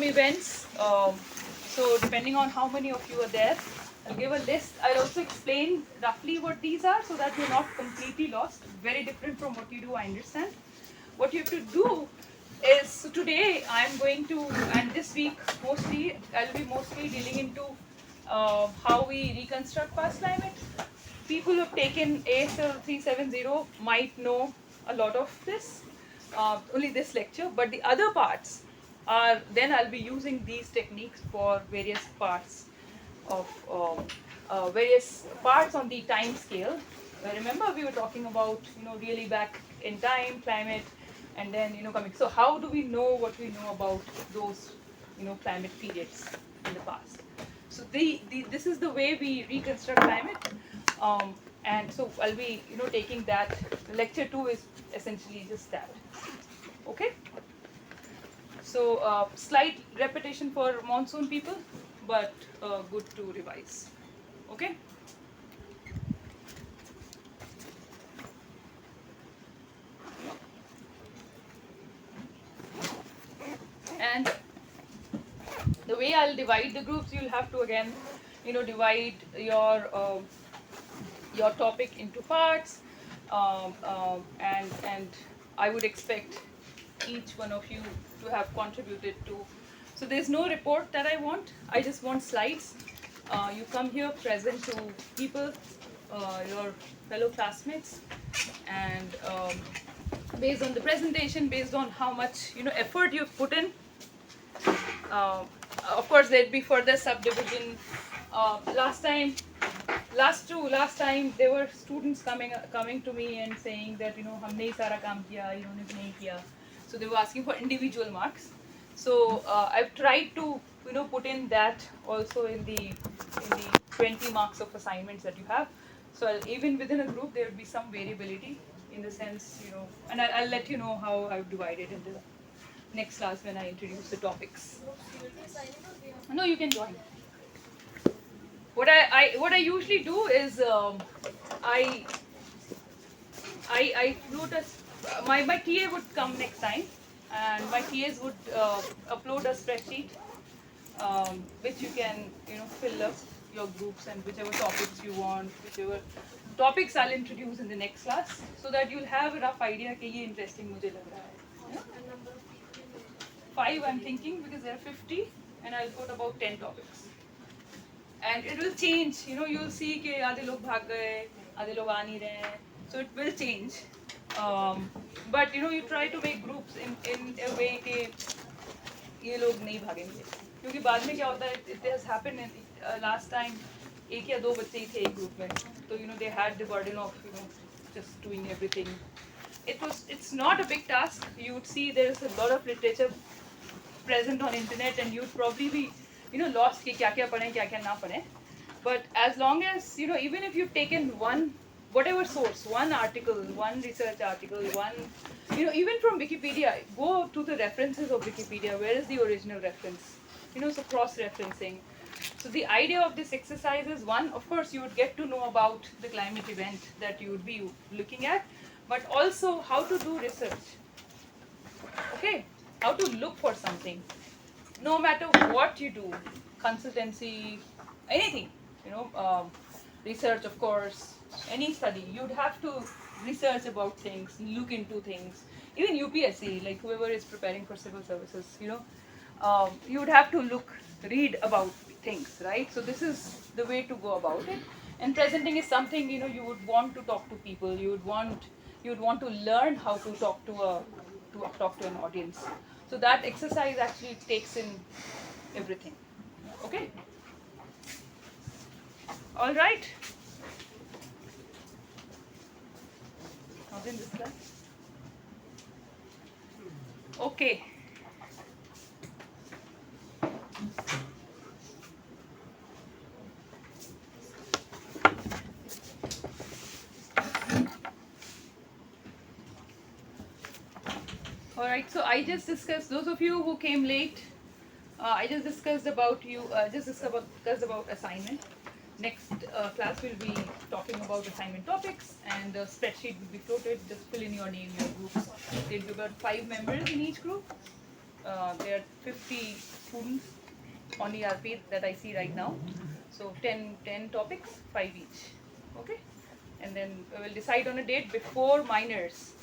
some events. So depending on how many of you are there, I'll give a list. I'll also explain roughly what these are so that you're not completely lost. Very different from what you do, I understand. What you have to do is, so today I'm going to, and this week mostly, I'll be mostly dealing into how we reconstruct past climate. People who have taken ASL 370 might know a lot of this, only this lecture, but the other parts are, then I'll be using these techniques for various parts of various parts on the time scale. Remember we were talking about, really back in time, climate, and then, coming. So how do we know what we know about those, climate periods in the past? So this is the way we reconstruct climate. And so I'll be, taking that. Lecture 2 is essentially just that. Okay? So slight repetition for monsoon people, but good to revise. Okay? And the way I'll divide the groups, you'll have to again, divide your topic into parts, and I would expect each one of you to have contributed to. So there's no report that I want. I just want slides. You come here, present to people, your fellow classmates, and based on the presentation, based on how much effort you've put in. Of course, there'd be further subdivision. Last time there were students coming to me and saying that हमने ही सारा काम किया, इन्होंने नहीं किया. So they were asking for individual marks. So I've tried to put in that also in the 20 marks of assignments that you have. So even within a group there will be some variability in the sense, and I'll let you know how I've divided in the next class when I introduce the topics. No, you can join. What I usually do is I upload my TA would come next time, and my TAs would upload a spreadsheet which you can fill up your groups and whichever topics you want, whichever topics I'll introduce in the next class, so that you'll have a rough idea कि ये interesting मुझे लग रहा है. 5 I'm thinking, because there are 50 and I'll put about 10 topics. And it will change, you'll see कि आधे लोग भाग गए, आधे लोग आ नहीं रहे हैं, so it will change. But you try to make groups in a way कि ये लोग नहीं भागेंगे, क्योंकि बाद में क्या होता है, it has happened in, last time एक या दो बच्चे ही थे एक group में, तो they had the burden of just doing everything. It's not a big task. You would see there is a lot of literature present on internet, and you'd probably be lost कि क्या क्या पढ़ें क्या क्या ना पढ़ें. But as long as even if you've taken one, whatever source, one article, one research article, one even from Wikipedia, go to the references of Wikipedia. Where is the original reference? So cross-referencing. So the idea of this exercise is, one, of course you would get to know about the climate event that you would be looking at, but also how to do research. Okay, how to look for something. No matter what you do, consultancy, anything, research, of course, any study, you'd have to research about things, look into things. Even UPSC, like whoever is preparing for civil services, you would have to read about things, right? So this is the way to go about it. And presenting is something, you would want to talk to people. You would want to learn how to talk to an audience. So that exercise actually takes in everything. Okay? All right? How's in this class? Okay. All right, so I just discussed, those of you who came late, I just discussed about assignment. Next class we'll be talking about assignment topics, and the spreadsheet will be floated. Just fill in your name, your groups. There'll be about 5 members in each group. There are 50 students on ERP that I see right now. So 10 topics, 5 each. Okay? And then we will decide on a date before minors.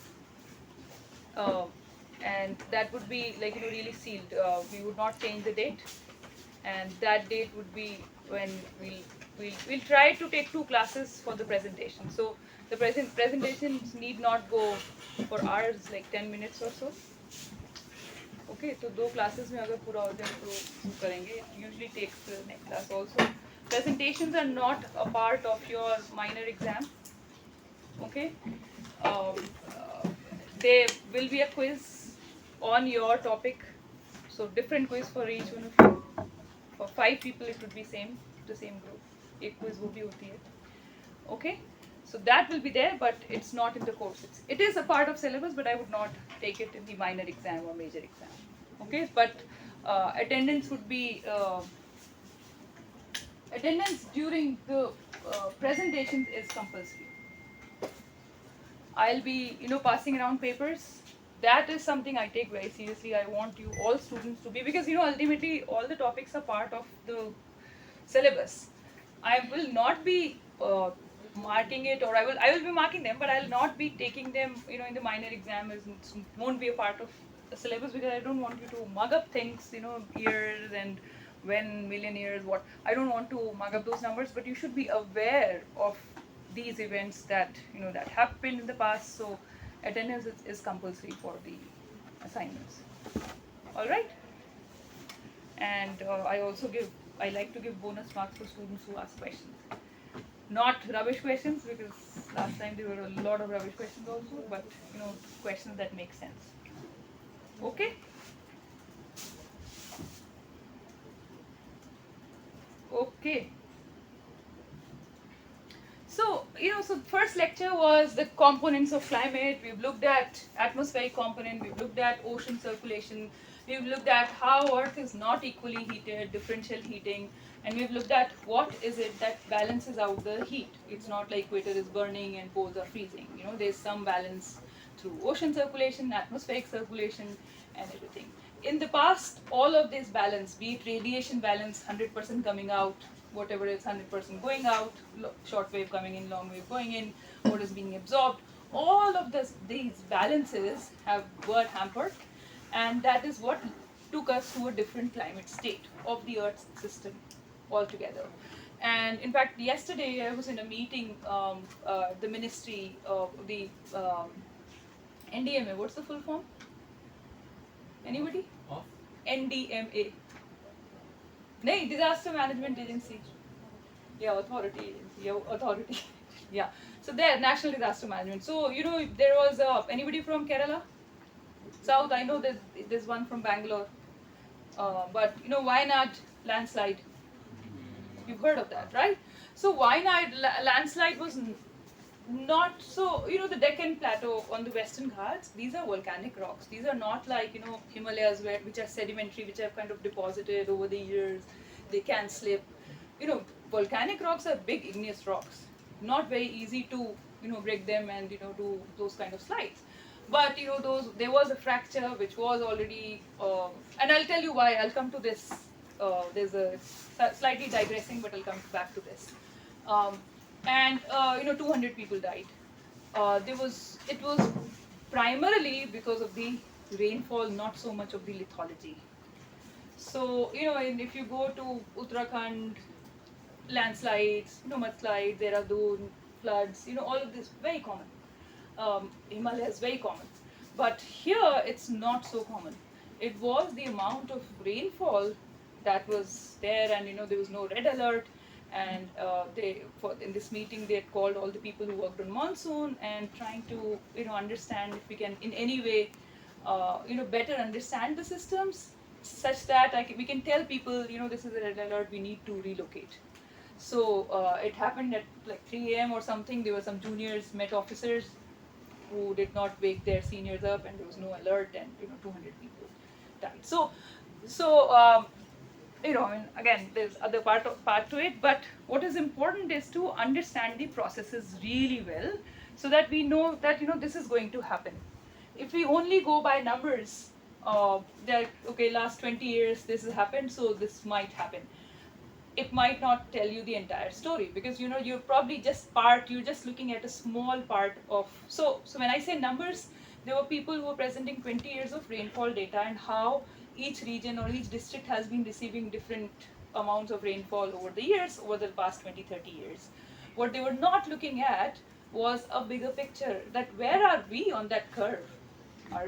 And that would be like, really sealed. We would not change the date. And that date would be when we'll try to take 2 classes for the presentation. So the presentations need not go for hours, like 10 minutes or so. Okay, so 2 classes में अगर पूरा हो जाए तो करेंगे. It usually takes the next class also. Presentations are not a part of your minor exam. Okay, there will be a quiz on your topic. So different quiz for each one of you. For 5 people, it would be the same group. एक quiz वो भी होती है. Okay, so that will be there, but it's not in the course. It is a part of syllabus, but I would not take it in the minor exam or major exam. Okay, but attendance would be attendance during the presentations is compulsory. I'll be passing around papers. That is something I take very seriously. I want you all students to be, because ultimately all the topics are part of the syllabus. I will not be marking it, or I will be marking them, but I'll not be taking them in the minor exam. It won't be a part of the syllabus, because I don't want you to mug up things, years and when, million years, what. I don't want to mug up those numbers, but you should be aware of these events that that happened in the past. So attendance is compulsory for the assignments. All right. And I like to give bonus marks for students who ask questions. Not rubbish questions, because last time there were a lot of rubbish questions also, but questions that make sense. Okay. Okay. So, so first lecture was the components of climate. We've looked at atmospheric component, we've looked at ocean circulation, we've looked at how Earth is not equally heated, differential heating, and we've looked at what is it that balances out the heat. It's not like equator is burning and poles are freezing. There's some balance through ocean circulation, atmospheric circulation, and everything. In the past, all of this balance, be it radiation balance, 100% coming out, whatever is 100% going out, short wave coming in, long wave going in, what is being absorbed, all of these balances were hampered, and that is what took us to a different climate state of the Earth's system altogether. And in fact, yesterday I was in a meeting, the ministry of the NDMA. What's the full form? Anybody? NDMA. No, Disaster Management Agency. Yeah, authority. Yeah. So there, National Disaster Management. So there was anybody from Kerala? South. I know there's one from Bangalore. But Wayanad landslide. You've heard of that, right? So Wayanad landslide was not so. The Deccan Plateau on the Western Ghats. These are volcanic rocks. These are not like Himalayas which are sedimentary, which have kind of deposited over the years. They can slip. Volcanic rocks are big igneous rocks. Not very easy to break them and do those kind of slides. But there was a fracture which was already, and I'll tell you why. I'll come to this. There's a slightly digressing, but I'll come back to this. And 200 people died. It was primarily because of the rainfall, not so much of the lithology. So and if you go to Uttarakhand, landslides, mudslides, Dehradun, floods, all of this very common. Himalaya is very common, but here it's not so common. It was the amount of rainfall that was there, and there was no red alert. And in this meeting they had called all the people who worked on monsoon and trying to understand if we can in any way better understand the systems such that we can tell people this is a red alert, we need to relocate. So it happened at like 3 a.m. or something. There were some juniors, Met officers, who did not wake their seniors up, and there was no alert, and 200 people died. So again, there's other part to it, but what is important is to understand the processes really well, so that we know that this is going to happen. If we only go by numbers, okay, last 20 years this has happened, so this might happen. It might not tell you the entire story, because you're probably you're just looking at a small part of. So when I say numbers, there were people who were presenting 20 years of rainfall data and how each region or each district has been receiving different amounts of rainfall over the years, over the past 20-30 years. What they were not looking at was a bigger picture, that where are we on that curve?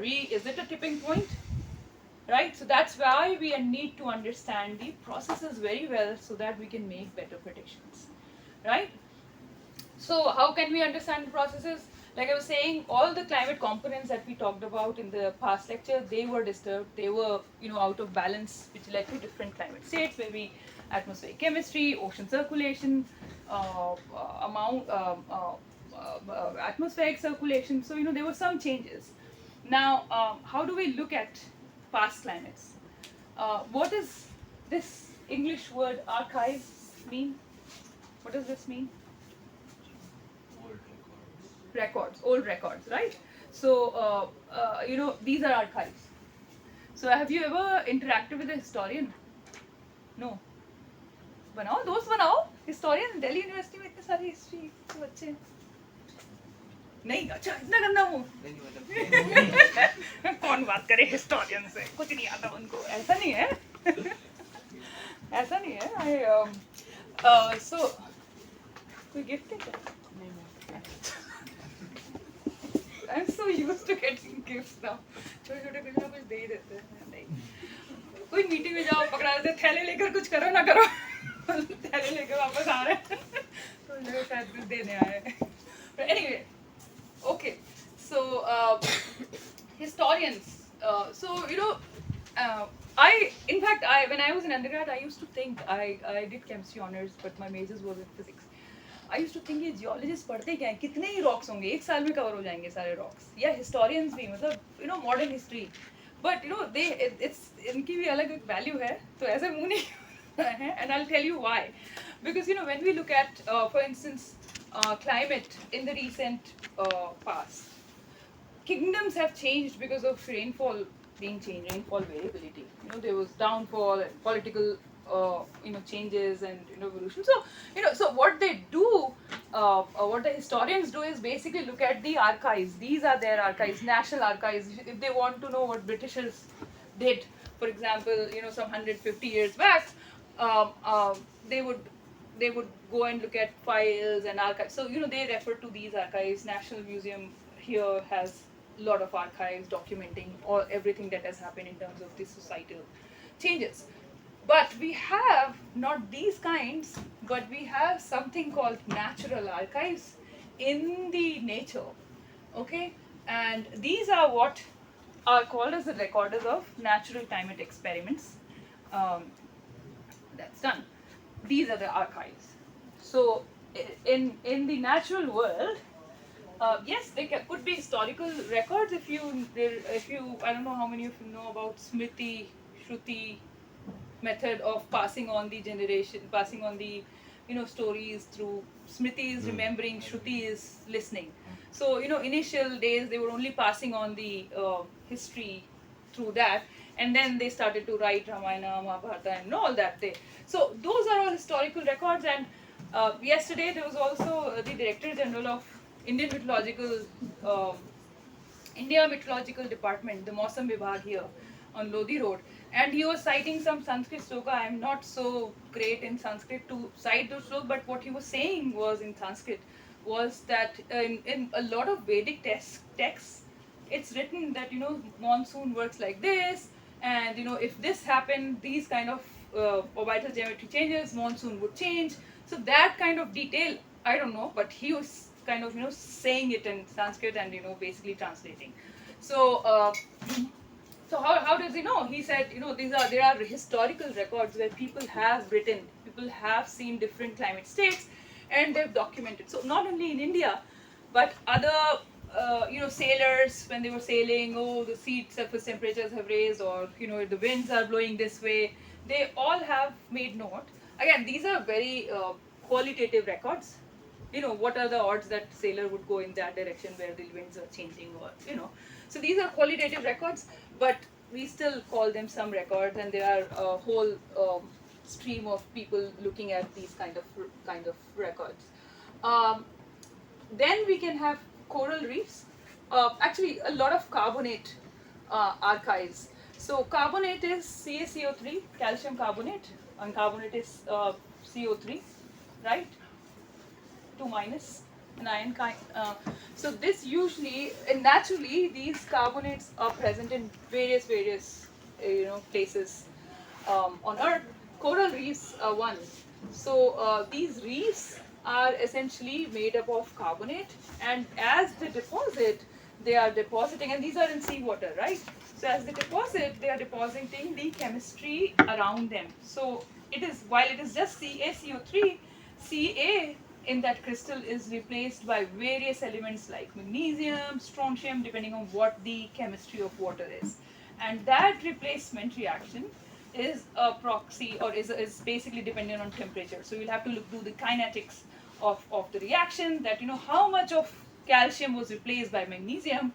Is it a tipping point? Right? So that's why we need to understand the processes very well so that we can make better predictions. Right? So how can we understand the processes? Like I was saying, all the climate components that we talked about in the past lecture, they were disturbed. They were, out of balance, which led to different climate states, maybe atmospheric chemistry, ocean circulation, atmospheric circulation. So, there were some changes. Now, how do we look at past climates? What does this English word archive mean? What does this mean? Old records, right? So, these are archives. So, have you ever interacted with a historian? No. बनाओ दोस्त बनाओ, historian Delhi university में इतने सारी history के बच्चे नहीं. अच्छा, इतना गंदा हूँ. कौन बात करे हिस्टोरियन से, कुछ नहीं आता उनको. ऐसा नहीं है. ऐसा नहीं है. So कोई गिफ्ट है क्या? I'm so used to getting gifts now. छोटे-छोटे कुछ ना कुछ दे ही देते हैं. नहीं. कोई मीटिंग में जाओ, पकड़ा देते, थैले लेकर कुछ करो ना करो. थैले लेकर वापस आ रहे हैं. तो लोग शायद कुछ देने आए हैं. But anyway, okay. So historians. When I was in undergrad, I used to think I did chemistry honors, but my majors was in physics. I used to think ये जियोलॉजिस्ट पढ़ते क्या हैं, कितने ही रॉक्स होंगे, एक साल में कवर हो जाएंगे सारे रॉक्स, या हिस्टोरियंस भी, मतलब मॉडर्न हिस्ट्री. बट इनकी भी अलग एक वैल्यू है, तो ऐसे मुंह नहीं है. And I will tell you why. Because when we look at for instance climate in the recent past, kingdoms have changed because of rainfall being changed, rainfall variability. There was downfall and political changes and evolution. So what they do, what the historians do is basically look at the archives. These are their archives, national archives. If they want to know what Britishers did, for example, some 150 years back, they would go and look at files and archives. So they refer to these archives. National Museum here has a lot of archives documenting everything that has happened in terms of the societal changes. But we have not these kinds, but we have something called natural archives in the nature. Okay? And these are what are called as the recorders of natural climate experiments. That's done. These are the archives. So in the natural world, yes, there could be historical records. If you I don't know how many of you know about Smriti, Shruti method of passing on the stories through. Smriti is remembering, Shruti is listening. So initial days they were only passing on the history through that, and then they started to write Ramayana, Mahabharata, and all that. So those are all historical records. And yesterday there was also the Director General of India Meteorological Department, the Mausam Vibhag here on Lodi Road, and he was citing some Sanskrit sloka. I am not so great in Sanskrit to cite those slokas, but what he was saying was in Sanskrit was that in a lot of Vedic texts, it's written that monsoon works like this, and if this happened, these kind of orbital geometry changes, monsoon would change. So that kind of detail, I don't know, but he was kind of saying it in Sanskrit and basically translating. So so how does he know? He said there are historical records where people have written, people have seen different climate states, and they've documented. So not only in India, but other sailors, when they were sailing, the sea surface temperatures have raised, or the winds are blowing this way, they all have made note. Again, these are very qualitative records. What are the odds that sailor would go in that direction where the winds are changing, or so these are qualitative records. But we still call them some records, and there are a whole stream of people looking at these kind of records. Um, then we can have coral reefs. Actually, a lot of carbonate archives. So carbonate is CaCO3, calcium carbonate, and carbonate is CO3, right? 2 minus an ion kind. So this usually, and naturally, these carbonates are present in various places on Earth. Coral reefs are one. So these reefs are essentially made up of carbonate, and as they deposit, they are depositing, and these are in seawater, right? So as they deposit, they are depositing the chemistry around them. So it is, while it is just CaCO3, Ca in that crystal is replaced by various elements like magnesium, strontium, depending on what the chemistry of water is. And that replacement reaction is a proxy, or is basically dependent on temperature. So you'll have to do the kinetics of the reaction, that how much of calcium was replaced by magnesium.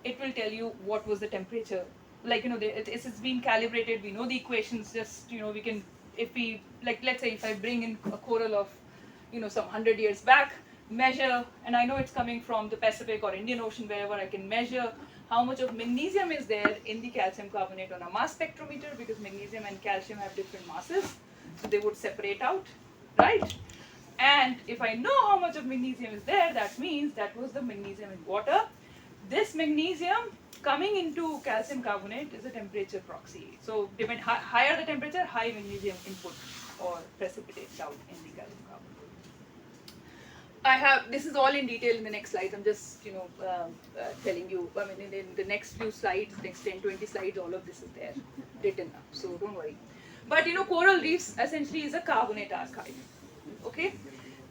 It will tell you what was the temperature. Like, it's been calibrated, we know the equations, just, we can, if we, like, let's say if I bring in a coral of, some 100 years back, measure, and I know it's coming from the Pacific or Indian Ocean, wherever, I can measure how much of magnesium is there in the calcium carbonate on a mass spectrometer, because magnesium and calcium have different masses, so they would separate out, right? And if I know how much of magnesium is there, that means that was the magnesium in water. This magnesium coming into calcium carbonate is a temperature proxy. So higher the temperature, high magnesium input or precipitates out in the calcium carbonate. This is all in detail in the next slides. I'm just, telling you, in the next few slides, next 10, 20 slides, all of this is there written up. So don't worry. But, coral reefs essentially is a carbonate archive. Okay?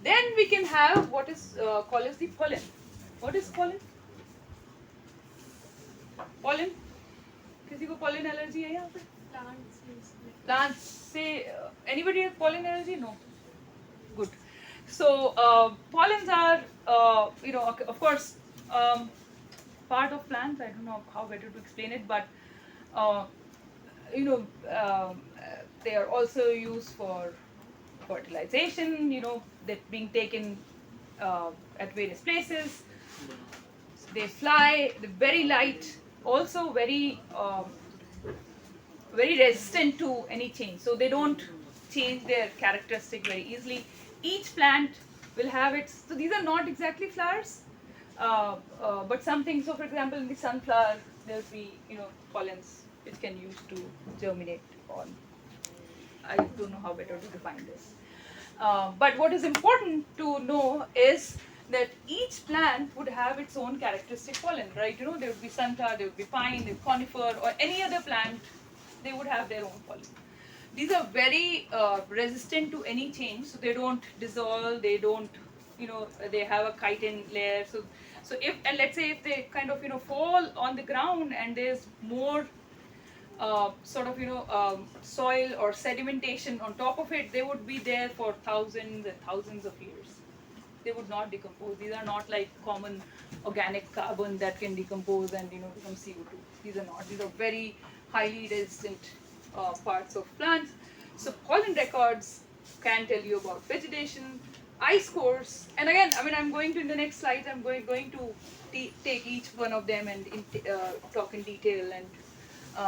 Then we can have what is called as the pollen. What is pollen? Pollen? किसी को pollen allergy है यहाँ पे? Plants से anybody has pollen allergy? No. Good. So pollens are of course part of plants. I don't know how better to explain it, but they are also used for fertilization. They're being taken at various places. They fly. They're very light. Also very very resistant to any change. So they don't change their characteristic very easily. Each plant will have its. So these are not exactly flowers, but something. So for example, in the sunflower, there'll be pollens which can use to germinate on. I don't know how better to define this. But what is important to know is that each plant would have its own characteristic pollen, right? There would be sunflower, there would be pine, there would be conifer, or any other plant, they would have their own pollen. These are very resistant to any change, so they don't dissolve, they don't, they have a chitin layer. So if, and let's say if they kind of, fall on the ground and there's more soil or sedimentation on top of it, they would be there for thousands and thousands of years. They would not decompose. These are not like common organic carbon that can decompose and become CO2. These are not. These are very highly resistant parts of plants. So pollen records can tell you about vegetation, ice cores, and again, I'm going to, in the next slides, I'm going to take each one of them and talk in detail, and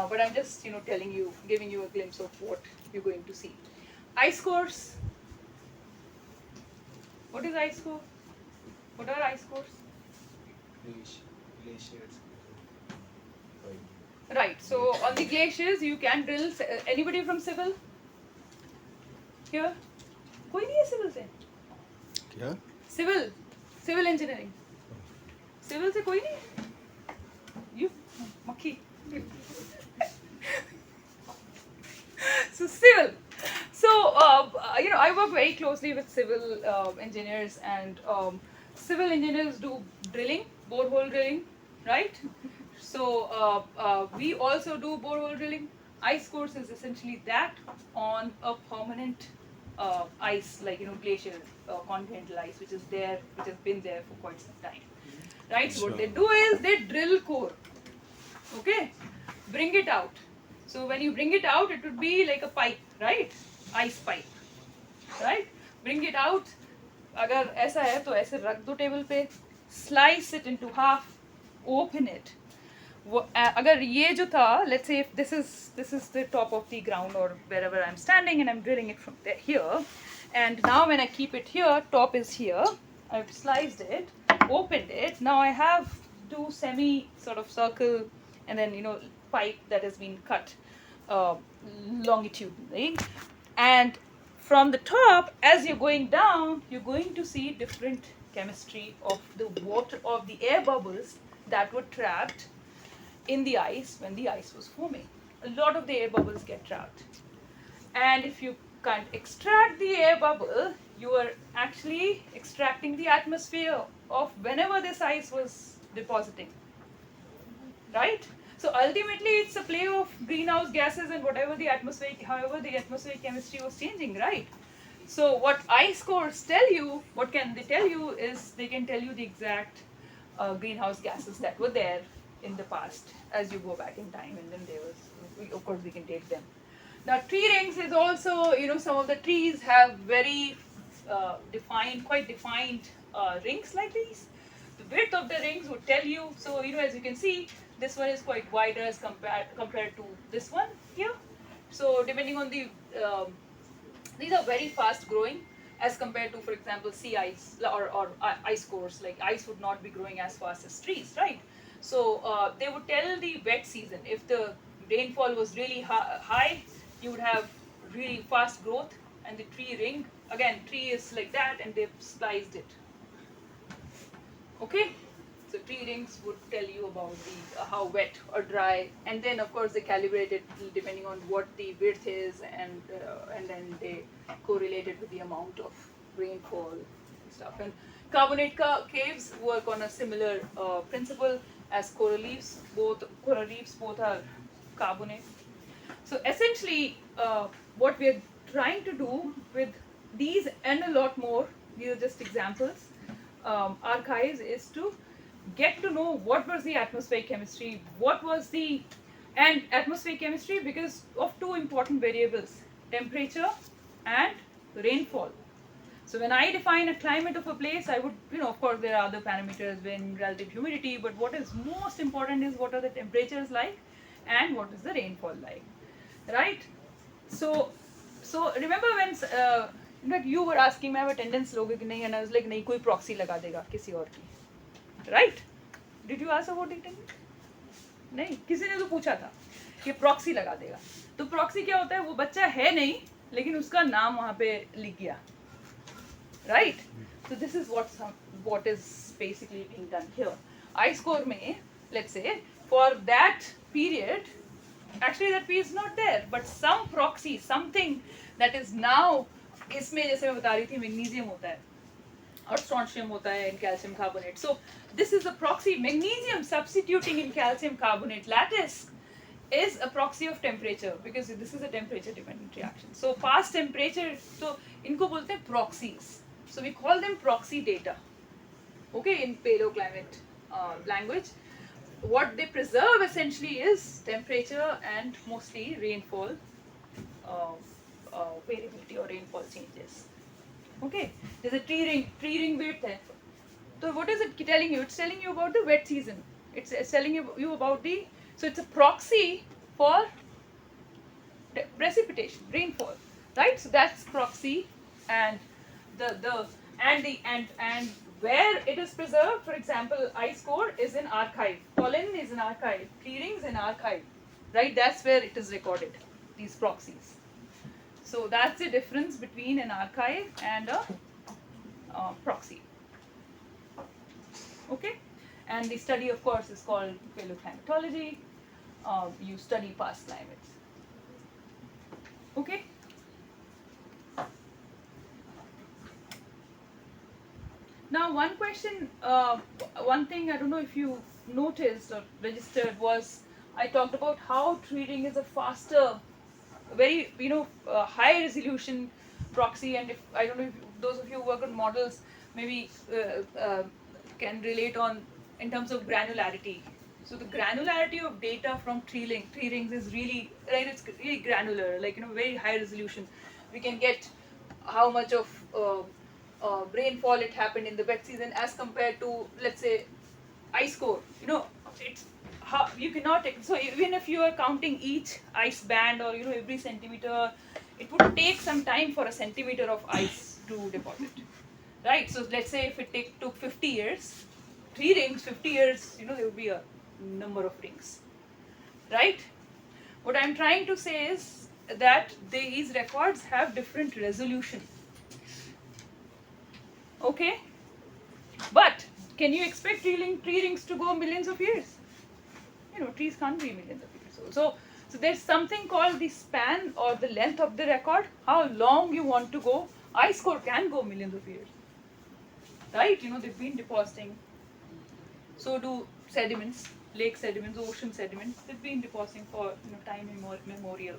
but I'm just telling you, giving you a glimpse of what you're going to see. Ice cores. What is ice core? What are ice cores? Glaciers. Right. So on the glaciers, you can drill. Anybody from civil? Here? कोई नहीं है civil से? क्या? Civil engineering. Civil से कोई नहीं? You, मक्खी. So civil. So I work very closely with civil engineers, and civil engineers do drilling, borehole drilling, right? So we also do borehole drilling. Ice cores is essentially that on a permanent ice, like glacier, continental ice, which has been there for quite some time, right? So what they do is they drill core. Okay, bring it out. So when you bring it out, it would be like a pipe, right? Ice pipe, right? Bring it out. अगर ऐसा है तो ऐसे रख दो table पे, slice it into half, open it. अगर ये जो था, let's say if this is the top of the ground or wherever I'm standing and I'm drilling it from there, here, and now when I keep it here, top is here, I've sliced it, opened it, now I have two semi sort of circle and then pipe that has been cut longitudinally, and from the top, as you're going down, you're going to see different chemistry of the water, of the air bubbles that were trapped in the ice when the ice was forming. A lot of the air bubbles get trapped. And if you can't extract the air bubble, you are actually extracting the atmosphere of whenever this ice was depositing. Right? So ultimately it's a play of greenhouse gases and however the atmospheric chemistry was changing, right? So what ice cores tell you, what can they tell you is they can tell you the exact greenhouse gases that were there in the past as you go back in time, and then there was, of course we can take them. Now tree rings is also, some of the trees have very quite defined rings like these. The width of the rings would tell you, so as you can see, this one is quite wider as compared to this one here. So depending on the, these are very fast growing as compared to, for example, sea ice or ice cores. Like ice would not be growing as fast as trees, right? So they would tell the wet season. If the rainfall was really high, you would have really fast growth, and the tree ring, again, tree is like that, and they've spliced it. Okay? So tree rings would tell you about the how wet or dry, and then of course they calibrate it depending on what the width is, and then they correlate it with the amount of rainfall and stuff. And carbonate caves work on a similar principle as coral reefs. Both coral reefs are carbonate. So essentially, what we are trying to do with these and a lot more, these are just examples, archives, is to get to know what was the atmospheric chemistry, and atmospheric chemistry because of two important variables, temperature and rainfall. So when I define a climate of a place, I would, of course there are other parameters, wind, relative humidity, but what is most important is what are the temperatures like and what is the rainfall like, right? So remember when you were asking मैं attendance लोगे कि नहीं, and I was like नहीं, कोई proxy लगा देगा किसी और की. Right? Did you ask about it? नहीं, किसी ने तो पूछा था कि proxy लगा देगा. तो proxy क्या होता है? वो बच्चा है नहीं, लेकिन उसका नाम वहाँ पे लिख गया. Right? So this is what is basically being done here. Ice core में, let's say, for that period, actually that period is not there, but some proxy, something that is now, इसमें जैसे मैं बता रही थी, magnesium होता है. Or strontium होता है in calcium carbonate. So this is a proxy. Magnesium substituting in calcium carbonate lattice is a proxy of temperature because this is a temperature dependent reaction. So past temperature, so इनको बोलते हैं proxies. So we call them proxy data. Okay, in paleoclimate language, what they preserve essentially is temperature and mostly rainfall variability or rainfall changes. Okay, there's a tree ring width hai. So what is it telling you? It's telling you about the wet season. It's telling you about so it's a proxy for precipitation, rainfall, right? So that's proxy, and and where it is preserved. For example, ice core is in archive, pollen is in archive, tree rings in archive, right? That's where it is recorded. These proxies. So that's the difference between an archive and a proxy. Okay, and the study, of course, is called paleoclimatology. You study past climates. Okay. Now, one question, one thing I don't know if you noticed or registered was I talked about how treating is a faster, very high resolution proxy, and if I don't know if those of you who work on models maybe can relate on in terms of granularity. So the granularity of data from tree rings is really, right, it's really granular, like, very high resolution. We can get how much of rainfall it happened in the wet season as compared to, let's say, ice core. It's how you cannot. So even if you are counting each ice band or every centimeter, it would take some time for a centimeter of ice to deposit, right? So let's say if it took 50 years, 3 rings, 50 years, there would be a number of rings, right? What I'm trying to say is that these records have different resolution. Okay, but can you expect tree rings to go millions of years? Trees can't be millions of years old. So there's something called the span or the length of the record, how long you want to go. Ice core can go millions of years, right? They've been depositing. So do sediments, lake sediments, ocean sediments. They've been depositing for time immemorial.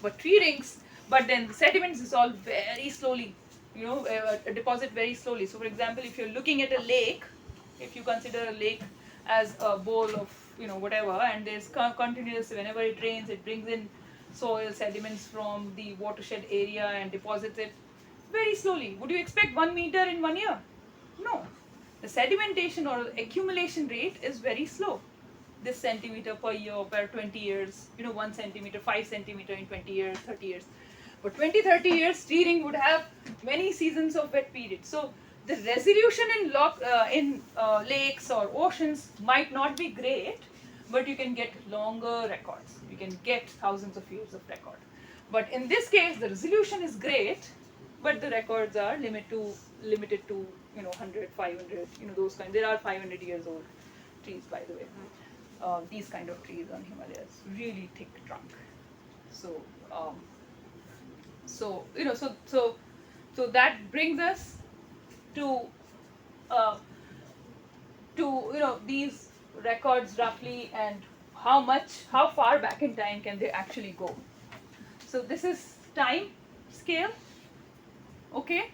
But tree rings, but then the sediments dissolve very slowly. Deposit very slowly. So for example, if you're looking at a lake, if you consider a lake as a bowl of whatever, and there's continuous, whenever it rains, it brings in soil sediments from the watershed area and deposits it very slowly. Would you expect 1 meter in 1 year? No. The sedimentation or accumulation rate is very slow. This centimeter per year per 20 years, 1 centimeter, 5 centimeter in 20 years, 30 years. But 20, 30 years, tree ring would have many seasons of wet period. So the resolution in lakes or oceans might not be great, but you can get longer records. You can get thousands of years of record. But in this case, the resolution is great, but the records are limited to 100, 500, those kind. There are 500 years old trees, by the way. These kind of trees on Himalayas, really thick trunk. So that brings us to these records roughly, and how far back in time can they actually go. So this is time scale. Okay,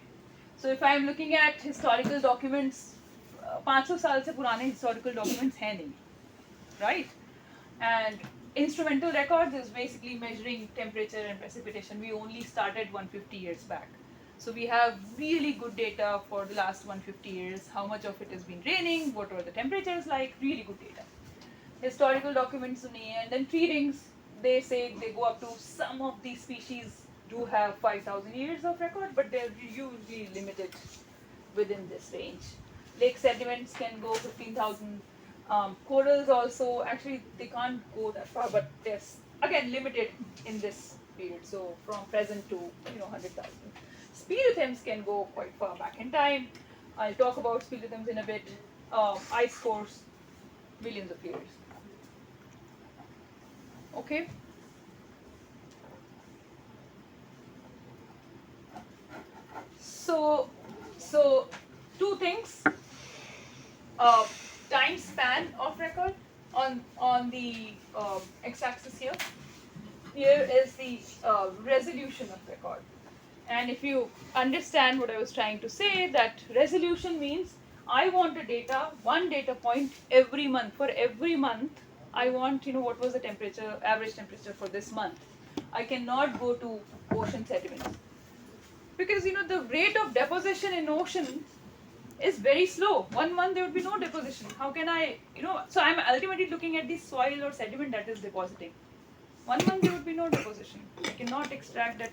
so if I am looking at historical documents, 500 साल से पुराने historical documents हैं नहीं, right? And instrumental records is basically measuring temperature and precipitation. We only started 150 years back. So we have really good data for the last 150 years, how much of it has been raining, what were the temperatures like, really good data. Historical documents, and then tree rings, they say they go up to, some of these species do have 5,000 years of record, but they're usually limited within this range. Lake sediments can go 15,000. Corals also, actually they can't go that far, but they're again limited in this period. So from present to 100,000. Speleothems can go quite far back in time. I'll talk about speleothems in a bit. Ice cores, millions of years. Okay. So two things. Time span of record on the x-axis here. Here is the resolution of record. And if you understand what I was trying to say, that resolution means I want one data point every month. For every month, I want, what was the temperature, average temperature for this month. I cannot go to ocean sediments. Because, the rate of deposition in ocean is very slow. 1 month there would be no deposition. How can I, so I'm ultimately looking at the soil or sediment that is depositing. 1 month there would be no deposition. I cannot extract that.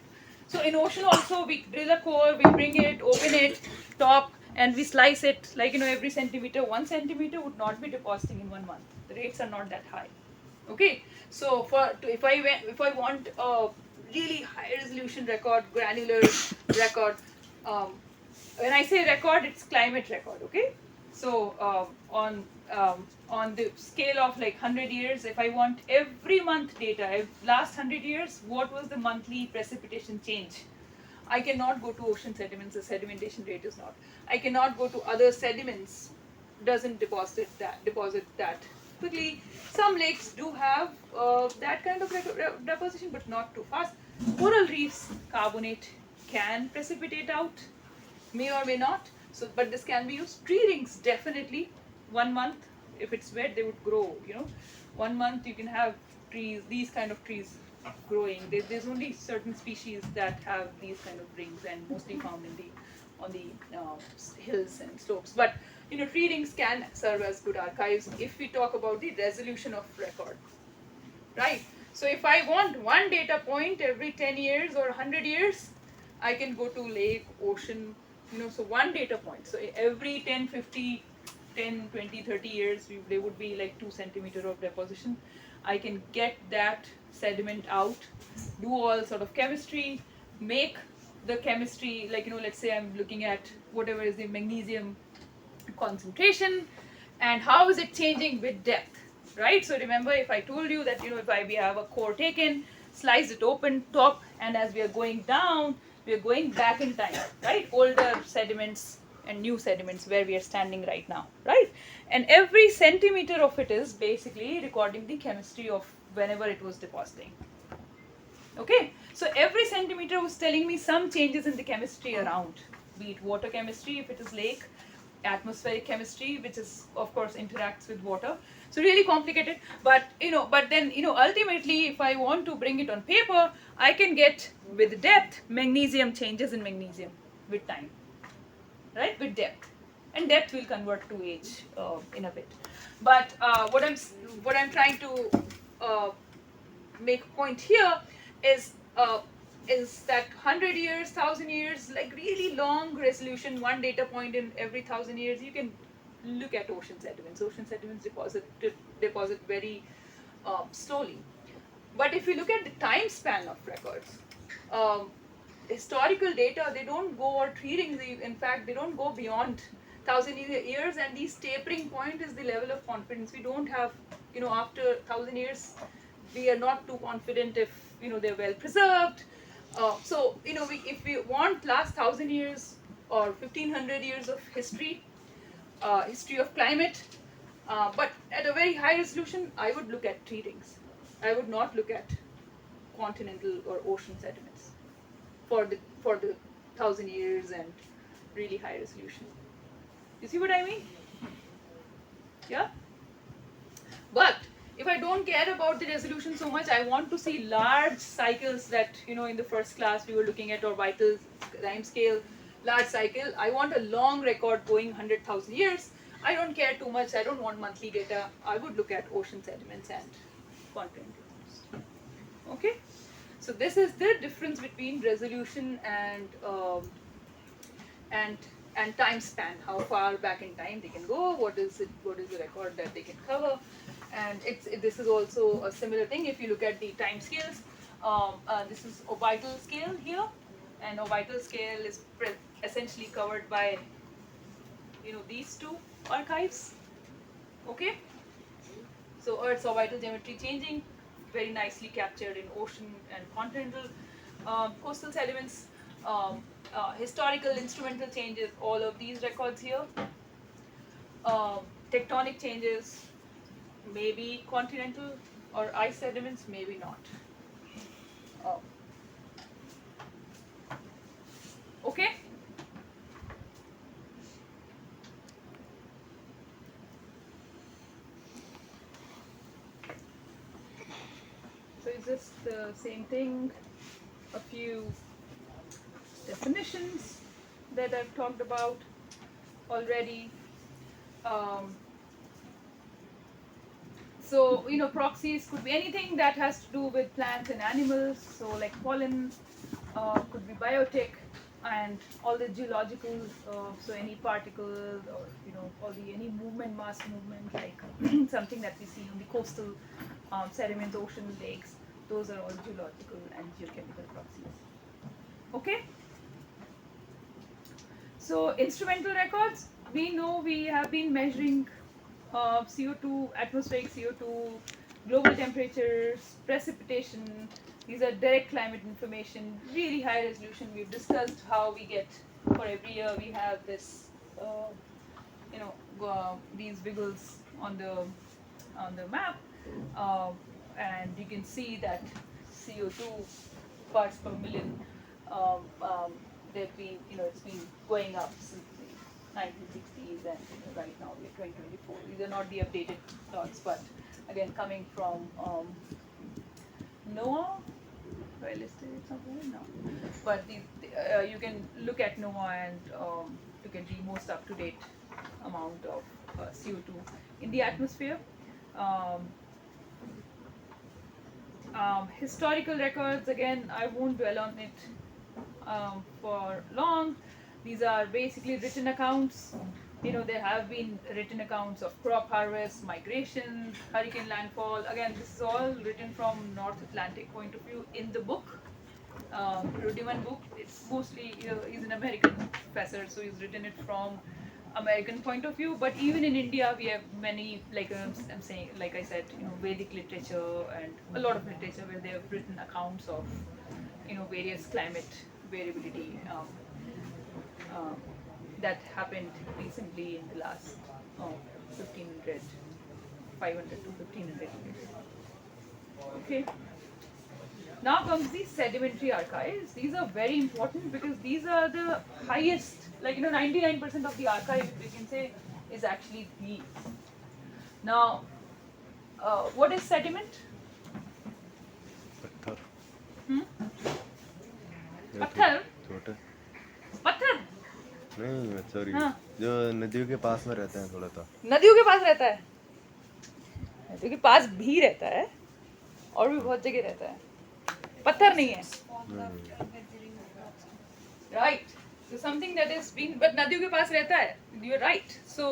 So in ocean also, we drill a core, we bring it, open it, top, and we slice it, like, every centimeter. 1 centimeter would not be depositing in 1 month. The rates are not that high. Okay, so if I want a really high resolution record, granular record, when I say record, it's climate record. Okay, so on the scale of like 100 years, if I want every month data, last 100 years, what was the monthly precipitation change? I cannot go to ocean sediments, the sedimentation rate is not. I cannot go to other sediments, doesn't deposit that quickly. Some lakes do have that kind of deposition, but not too fast. Coral reefs, carbonate can precipitate out, may or may not. So, but this can be used. Tree rings, definitely 1 month if it's wet, they would grow. 1 month you can have trees, these kind of trees growing. There's only certain species that have these kind of rings, and mostly found on the hills and slopes. But tree rings can serve as good archives if we talk about the resolution of record, right? So if I want one data point every 10 years or 100 years, I can go to lake, ocean, so one data point. So every 10, 50, 10, 20, 30 years, there would be like 2 centimeter of deposition. I can get that sediment out, do all sort of chemistry, make the chemistry, like, let's say I'm looking at whatever is the magnesium concentration and how is it changing with depth, right? So remember, if I told you that, if we have a core taken, slice it open top, and as we are going down, we are going back in time, right? Older sediments and new sediments where we are standing right now, right? And every centimeter of it is basically recording the chemistry of whenever it was depositing. Okay, so every centimeter was telling me some changes in the chemistry around, be it water chemistry if it is lake, atmospheric chemistry, which is of course interacts with water. So really complicated, but then ultimately, if I want to bring it on paper, I can get with depth magnesium changes in magnesium with time, right? With depth, and depth will convert to age in a bit. But what I'm trying to make a point here is that 100 years, 1,000 years, like really long resolution, one data point in every 1,000 years, you can look at ocean sediments. Ocean sediments deposit very slowly. But if you look at the time span of records, historical data, they don't go, or tree rings, in fact, they don't go beyond 1,000 years, and the tapering point is the level of confidence. We don't have, after 1,000 years, we are not too confident if, they're well preserved. So, if we want last 1,000 years or 1,500 years of history, history of climate, but at a very high resolution, I would look at tree rings. I would not look at continental or ocean sediments for the 1,000 years and really high resolution. You see what I mean? Yeah? But if I don't care about the resolution so much, I want to see large cycles that, in the first class we were looking at, or vital time scale, large cycle. I want a long record going 100,000 years. I don't care too much. I don't want monthly data. I would look at ocean sediments and continental. Okay? So this is the difference between resolution and time span. How far back in time they can go? What is the record that they can cover? And this is also a similar thing. If you look at the time scales, this is orbital scale here, and orbital scale is essentially covered by these two archives. Okay, so Earth's orbital geometry changing, very nicely captured in ocean and continental coastal sediments. Historical instrumental changes, all of these records here. Tectonic changes, maybe continental or ice sediments, maybe not. Okay? So it's just the same thing, a few definitions that I've talked about already. So, proxies could be anything that has to do with plants and animals, so like pollen, could be biotic, and all the geological, so any particles or, any movement, mass movement, like something that we see on the coastal sediments, oceans, lakes, those are all geological and geochemical proxies. Okay? So, instrumental records, we know we have been measuring CO2, atmospheric CO2, global temperatures, precipitation. These are direct climate information, really high resolution. We've discussed how we get, for every year we have this, these wiggles on the map, and you can see that CO2 parts per million, it's been going up since 1960s and right now we're 2024. These are not the updated plots, but again coming from NOAA. Do I listed it somewhere? No. But you can look at NOAA and to get the most up-to-date amount of CO2 in the atmosphere. Um, Historical records, again, I won't dwell on it for long. These are basically written accounts. You know, there have been written accounts of crop harvest, migration, hurricane landfall. Again, this is all written from North Atlantic point of view in the book. Rudiman book. It's mostly, he's an American professor, so he's written it from American point of view. But even in India, we have many, like I'm saying, like I said, Vedic literature and a lot of literature where they have written accounts of, various climate variability that happened recently in the last 500 to 1500 years. Okay. Now comes the sedimentary archives. These are very important because these are the highest, 99% of the archive, we can say, is actually these. Now, what is sediment? पत्थर Hmm? या पत्थर? छोटे पत्थर? नहीं sorry हाँ। जो नदियों के पास में रहते हैं थोड़ा सा नदियों के पास रहता है, नदियों के पास भी रहता है और भी बहुत जगह रहता है, पत्थर नहीं है, right? So something that is being, but नदियों के पास रहता है, you're right. So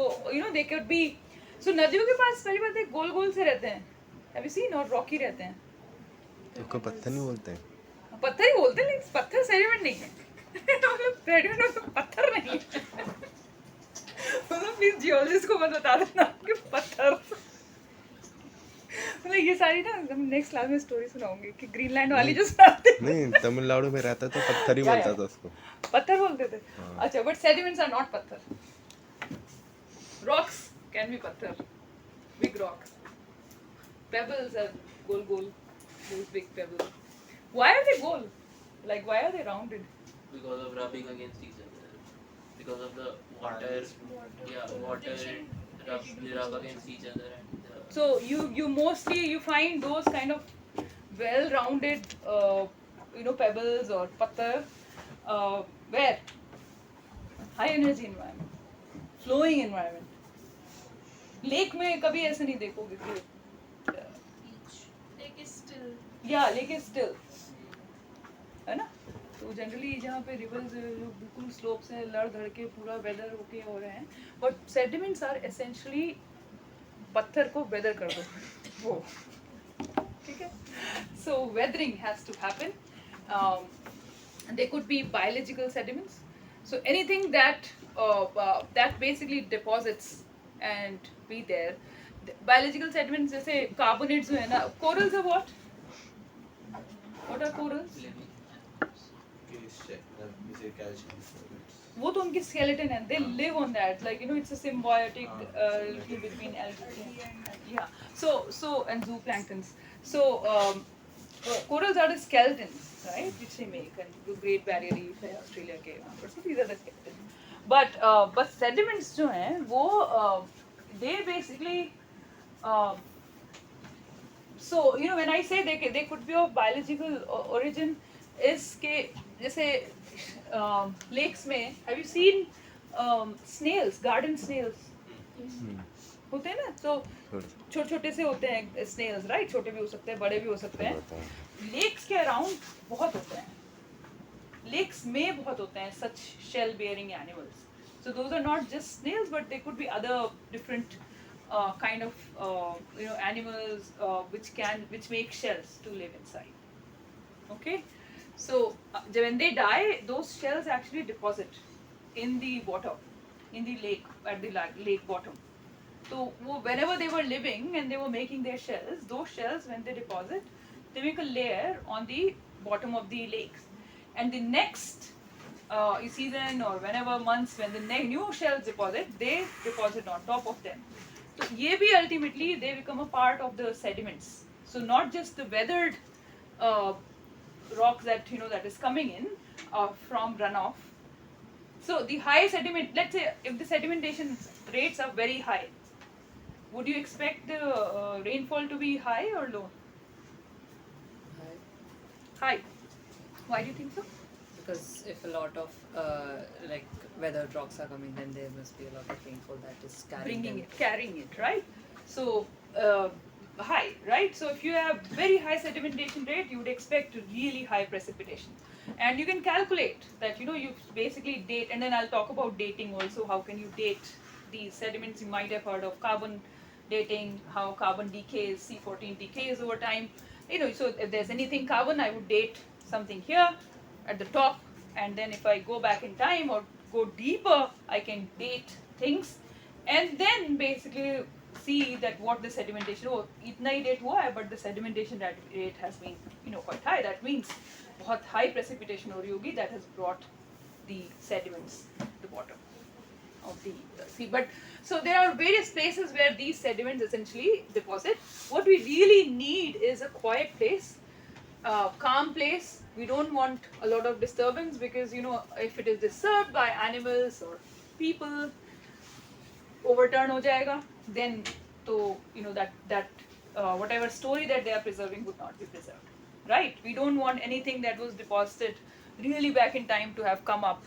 they could be, so नदियों के पास पहली बात है गोल गोल से रहते हैं, have you seen, और रॉकी रहते हैं. तो उसको पत्थर नहीं बोलते हैं पत्थर ही बोलते हैं, लेकिन पत्थर सेडिमेंट नहीं है. सेडिमेंट तो पत्थर नहीं है. मतलब प्लीज जियोलॉजिस्ट को मत बता देना कि पत्थर. मतलब ये सारी ना हम नेक्स्ट क्लास में स्टोरी सुनाऊंगी कि ग्रीनलैंड वाली जो सुनाते हैं. नहीं तमिलनाडु में रहता तो पत्थर ही या, बोलता या. था उसको पत्थर बोलते थे. हाँ. अच्छा, बट सेडिमेंट्स आर नॉट पत्थर. रॉक्स कैन बी पत्थर, big rocks. Pebbles are goal, those big pebbles. Why are they goal? Like, why are they rounded? Because of rubbing against each other. Because of the water. Yeah, water rub against each other. And So you mostly you find those kind of well-rounded pebbles or patthar where high energy environment, flowing environment. Lake में कभी ऐसे नहीं देखोगे कि Lake is still. Lake is still, है ना? तो generally जहाँ पे रिवर्स जो बिल्कुल स्लोप से लड़ धड़ के पूरा वेदर होके हो रहे हैं, बट सेडिमेंट्स आर एसेंशियली पत्थर को वेदर कर दो वो, ठीक है? So weathering has to happen. They could be biological sediments, so anything that that basically deposits and be there. Biological sediments जैसे carbonates जो है ना, corals are what? What are corals? वो तो उनकी skeleton है. They live on that, like it's a symbiotic between algae and yeah. So and zooplanktons. So corals are the skeletons, right? Which they make, and the Great Barrier Reef है Australia के वहाँ पर. So these are the skeletons. But sediments जो हैं वो they basically so when I say they could be of biological origin is के जैसे lakes में, have you seen snails, garden snails? होते हैं ना, तो छोटे छोटे से होते हैं snails, right? छोटे भी हो सकते हैं, बड़े भी हो सकते हैं. Lakes के around बहुत होते हैं, lakes में बहुत होते हैं such shell bearing animals. So those are not just snails, but they could be other different kind of animals which make shells to live inside. Okay, so when they die, those shells actually deposit in the water, in the lake, at the lake bottom. So whenever they were living and they were making their shells, those shells when they deposit, they make a layer on the bottom of the lakes, and the next season or whenever months when the new shells deposit, they deposit on top of them. So ये भी ultimately they become a part of the sediments. So not just the weathered rocks that that is coming in from runoff, So the high sediment, let's say if the sedimentation rates are very high, would you expect the rainfall to be high or low? High. Why do you think so? Because if a lot of like weathered rocks are coming, then there must be a lot of rainfall that is Carrying it, right? So high, right? So if you have very high sedimentation rate, you would expect really high precipitation, and you can calculate that. You basically date, and then I'll talk about dating also. How can you date these sediments? You might have heard of carbon dating, how carbon decays, C14 decays over time. So if there's anything carbon, I would date something here at the top, and then if I go back in time or go deeper, I can date things, and then basically see that what the sedimentation, itna hi date hua hai, but the sedimentation rate has been quite high. That means बहुत high precipitation हो रही होगी that has brought the sediments to the bottom of the sea. But so there are various places where these sediments essentially deposit. What we really need is a quiet place, calm place. We don't want a lot of disturbance, because if it is disturbed by animals or people, overturn ho jayega, then that whatever story that they are preserving would not be preserved, right? We don't want anything that was deposited really back in time to have come up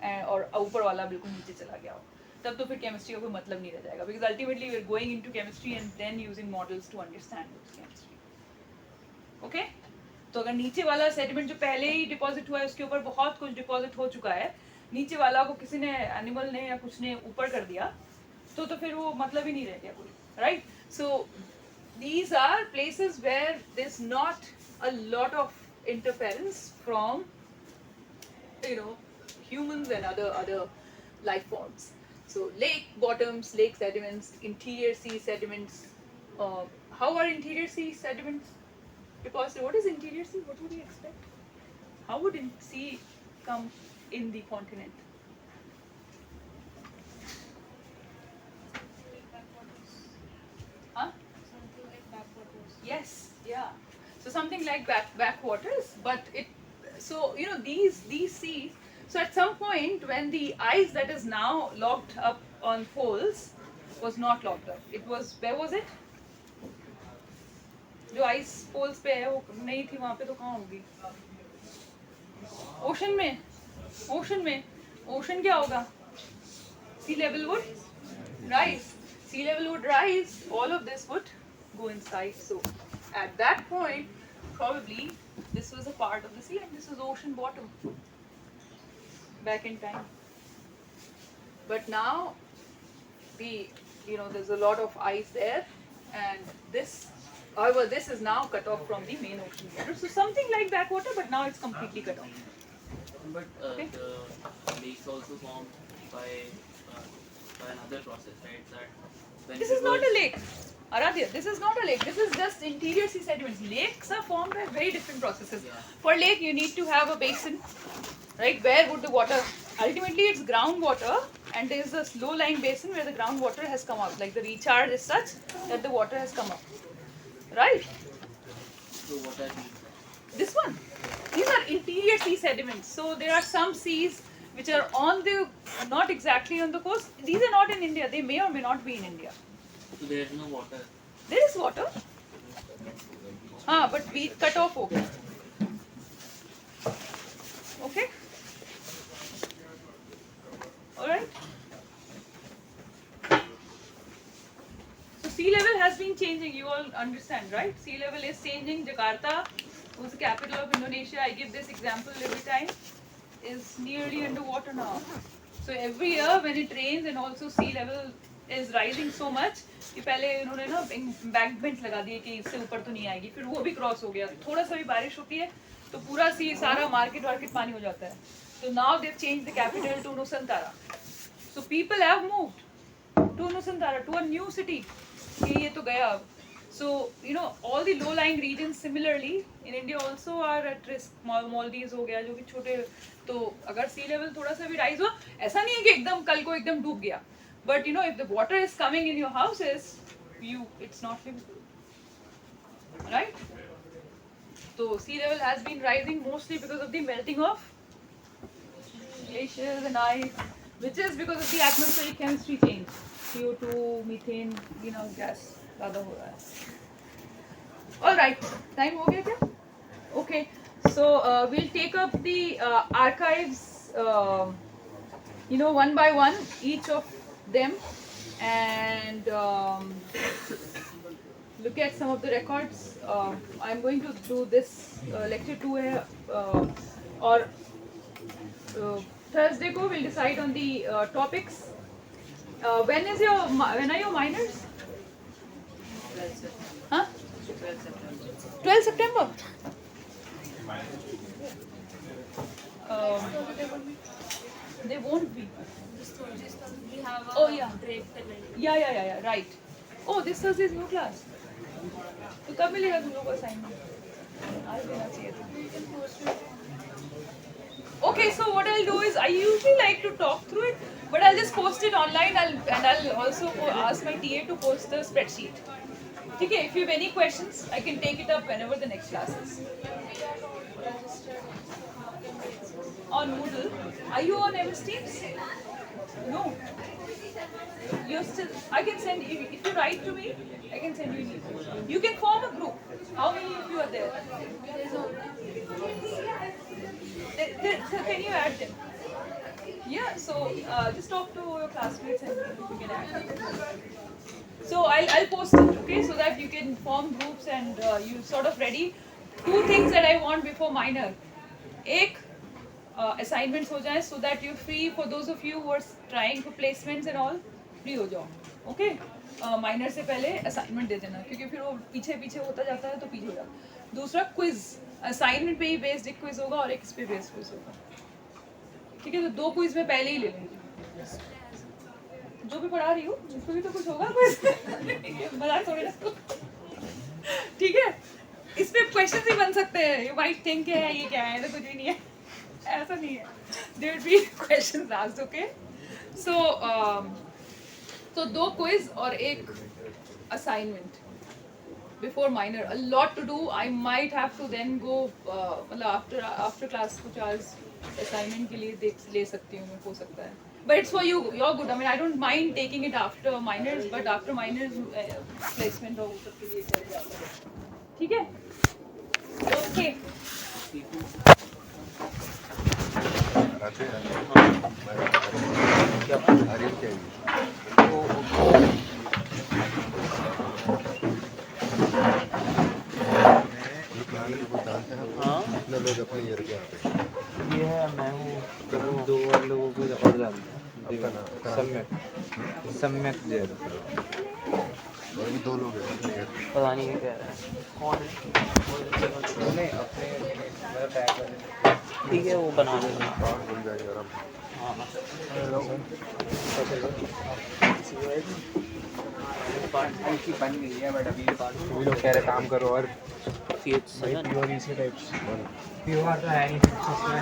और ऊपर वाला बिल्कुल नीचे चला गया हो, तब तो फिर केमिस्ट्री का कोई मतलब नहीं रह जाएगा, because ultimately we are going into chemistry and then using models to understand this chemistry. Okay? तो अगर नीचे वाला सेडिमेंट जो पहले ही डिपॉजिट हुआ है उसके ऊपर बहुत कुछ डिपॉजिट हो चुका है, नीचे वाला को किसी ने एनिमल ने या कुछ ने ऊपर कर दिया, तो फिर वो मतलब ही नहीं रह गया कोई, right? So these are places where there's not a lot of interference from humans and other life forms. So lake bottoms, lake sediments, interior sea sediments. How are interior sea sediments deposited? What is interior sea? What would you expect? How would sea come in the continent? Huh? Something like backwaters. Yes, yeah. So something like backwaters, but these seas. So at some point when the ice that is now locked up on poles was not locked up, it was, where was it? जो ice poles पे है वो नहीं थी वहाँ पे, तो कहाँ होगी? Ocean में ocean क्या होगा? Sea level would rise. Sea level would rise. All of this would go inside. So at that point, probably this was a part of the sea and this was ocean bottom back in time. But now there's a lot of ice there, and however this is now cut off from the main ocean water. So something like backwater, but now it's completely cut off. But Okay. the lakes also formed by another process, right? That when This is not a rivers- lake. Aradhya, this is not a lake. This is just interior sea sediments. Lakes are formed by very different processes. Yeah. For lake, you need to have a basin, right? Where would the water? Ultimately, it's groundwater, and there is a low-lying basin where the groundwater has come up. Like the recharge is such that the water has come up, right? So what are these? This one. These are interior sea sediments. So there are some seas which are not exactly on the coast. These are not in India. They may or may not be in India. So there is no water. There is water. But we cut off ho gaya. Okay? Alright? So sea level has been changing, you all understand, right? Sea level is changing. Jakarta, who's the capital of Indonesia, I give this example every time, is nearly underwater now. So every year when it rains, and also sea level is rising so much कि पहले उन्होंने ना embankment लगा दिए कि इससे ऊपर तो नहीं आएगी, फिर वो भी क्रॉस हो गया, थोड़ा सा भी बारिश होती है तो पूरा सी सारा मार्केट पानी हो जाता है. So now they've changed the capital to Nusantara. So people have moved to Nusantara, to a new city. कि ये तो गया अब. So all the low-lying regions similarly in India also are at risk. Maldives हो गया जो कि छोटे, तो अगर sea level थोड़ा सा भी rise हुआ, ऐसा नहीं है कि एकदम कल को एकदम डूब गया. But if the water is coming in your houses, it's not livable, right? So sea level has been rising mostly because of the melting of glaciers and ice, which is because of the atmospheric chemistry change. CO2, methane, greenhouse gas ज़्यादा हो रहा है. All right, time हो गया क्या? Okay, so we'll take up the archives, one by one, each of them, and look at some of the records. I'm going to do this lecture 2 or Thursday ko we'll decide on the topics. When are your minors? 12 September. Huh? 12 September. 12 September. They won't be. We have a Oh, yeah. break tonight. Yeah, right. Oh, this Thursday is new class. तो कब मिलेगा तुम लोग को assignment? आज देना चाहिए था. We can post it. Okay, so what I'll do is I usually like to talk through it, but I'll just post it online. I'll also ask my TA to post the spreadsheet. Okay, if you have any questions, I can take it up whenever the next class is. On Moodle, are you on MS Teams? No. You're still. I can send you if you write to me. I can send you an email. You can form a group. How many of you are there? So can you add them? Yeah, so just talk to your classmates and you can add them. So I'll post it, okay, so that you can form groups and you sort of ready. 2 things that I want before minor. Ek, assignments हो जाए so that you're free. For those of you who are trying for placements and all, free हो जाओ, okay? Minor से पहले assignment दे देना, क्योंकि फिर वो पीछे होता जाता है तो पीछे हो जाता. दूसरा quiz. असाइनमेंट पे ही बेस्ड एक क्विज होगा और एक इस पे बेस्ड क्विज होगा. ठीक है, तो 2 क्विज में पहले ही ले लेंगे. जो भी पढ़ा रही हूँ उसको भी तो कुछ होगा क्विज. मजाक थोड़ी ना. ठीक है, इस पे क्वेश्चंस ही बन सकते हैं. यू माइट थिंक है ये क्या है, तो कुछ भी नहीं है. ऐसा नहीं है. There will be questions asked, okay. So 2 quiz और एक assignment before minor. A lot to do. I might have to then go after class कुछ hours assignment के लिए ले सकती हूँ मैं, हो सकता है. But it's for you, you're good. I mean, I don't mind taking it after minors, but after minors placement हो सबके लिए चल जाता है. ठीक है? Okay. कितने लोग अपने ईयर के आते हैं? ये है, मैं हूँ 2 और लोगों को और जानता सम्यक जैन. और भी 2 लोग हैं अपने ईयर के. पता नहीं ये कह रहा है कौन है. नहीं अपने मेरा टैग ठीक है, वो बना देना. कार्ड बन जाएगा आराम से. हाँ की बन गई है, बट अभी सभी लोग कह रहे काम करो. और प्योर इसी टाइप्स प्योर तो है नहीं,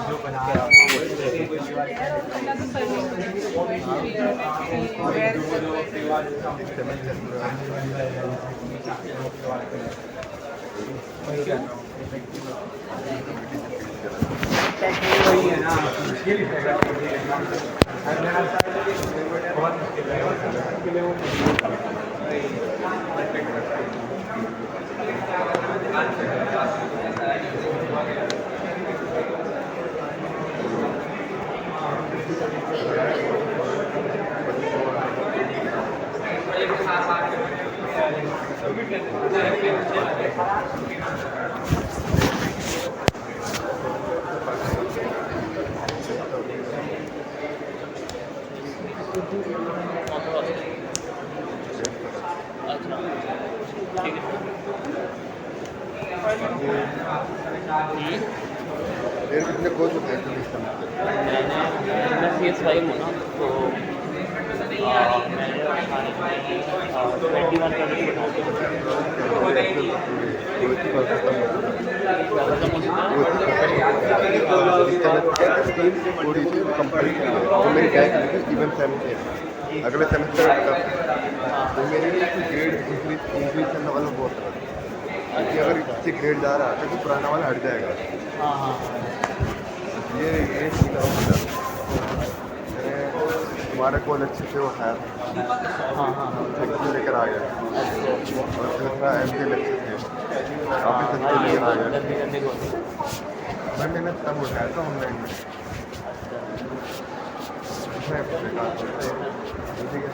जो बना वही है ना. मुश्किल बहुत फिर कितने कोच होते हैं पुलिस का? मैं CS5 हूँ ना, तो मैंने 21 का अगले सेमेस्टर तो मेरे लिए ग्रेड इंक्रीज करने वाला बहुत है, क्योंकि अगर इससे ग्रेड जा रहा है तो पुराना वाला हट जाएगा. हाँ ये तुम्हारे कॉल अच्छे से उठाया था, हाँ हाँ सब्जी लेकर आ गया और फिर मेरा एमपी अच्छे थे काफ़ी सब्जी लेकर आ गया। गंदे गंदे कौन मैं मैंने तब उठाया था ऑनलाइन में, मैं बेकार ठीक है।